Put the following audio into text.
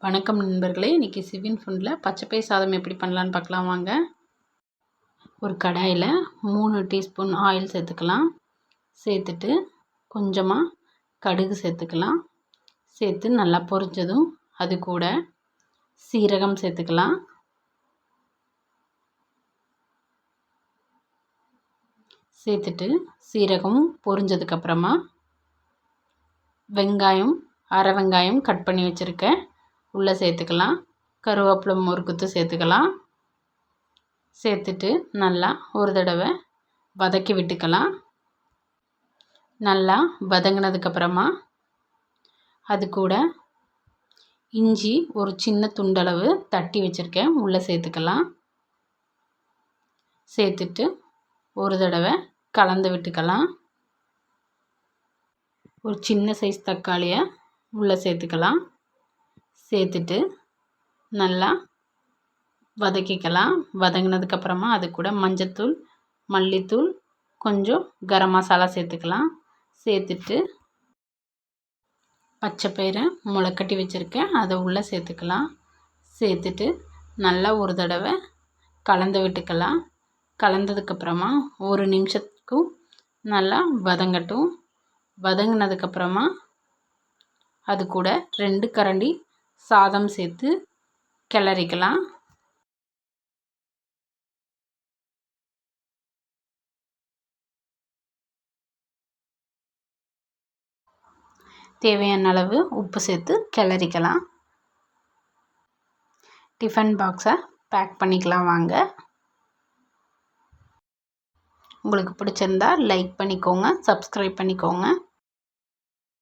வணக்கம் நண்பர்களே, இன்றைக்கி சிவின் ஃபுட்டில் பச்சைப்பயிர் சாதம் எப்படி பண்ணலான்னு பார்க்கலாம் வாங்க. ஒரு கடாயில் 3 டீஸ்பூன் ஆயில் சேர்த்துக்கலாம். சேர்த்துட்டு கொஞ்சமாக கடுகு சேர்த்துக்கலாம். சேர்த்து நல்லா பொரிஞ்சதும் அது கூட சீரகம் சேர்த்துக்கலாம். சேர்த்துட்டு சீரகம் பொரிஞ்சதுக்கப்புறமா வெங்காயம், அரை வெங்காயம் கட் பண்ணி வச்சுருக்கேன் உள்ளே சேர்த்துக்கலாம். கருவேப்பிலை ஒரு குத்து சேர்த்துக்கலாம். சேர்த்துட்டு நல்லா ஒரு தடவை வதக்கி விட்டுக்கலாம். நல்லா வதங்கினதுக்கப்புறமா அது கூட இஞ்சி ஒரு சின்ன துண்டளவு தட்டி வச்சுருக்கேன் உள்ளே சேர்த்துக்கலாம். சேர்த்துட்டு ஒரு தடவை கலந்து விட்டுக்கலாம். ஒரு சின்ன சைஸ் தக்காளியை உள்ளே சேர்த்துக்கலாம். சேர்த்துட்டு நல்லா வதக்கிக்கலாம். வதங்கினதுக்கப்புறமா அது கூட மஞ்சத்தூள், மல்லித்தூள், கொஞ்சம் கரம் மசாலா சேர்த்துக்கலாம். சேர்த்துட்டு பச்சைப்பயிரை முளைக்கட்டி வச்சுருக்கேன் அதை உள்ளே சேர்த்துக்கலாம். சேர்த்துட்டு நல்லா ஒரு தடவை கலந்து விட்டுக்கலாம். கலந்ததுக்கப்புறமா ஒரு நிமிஷத்துக்கும் நல்லா வதங்கட்டும். வதங்கினதுக்கப்புறமா அது கூட 2 கரண்டி சாதம் சேர்த்து கிளறிக்கலாம். தேவையான அளவு உப்பு சேர்த்து கிளறிக்கலாம். டிஃபன் பாக்ஸை பேக் பண்ணிக்கலாம் வாங்க. உங்களுக்கு பிடிச்சிருந்தா லைக் பண்ணிக்கோங்க, சப்ஸ்கிரைப் பண்ணிக்கோங்க.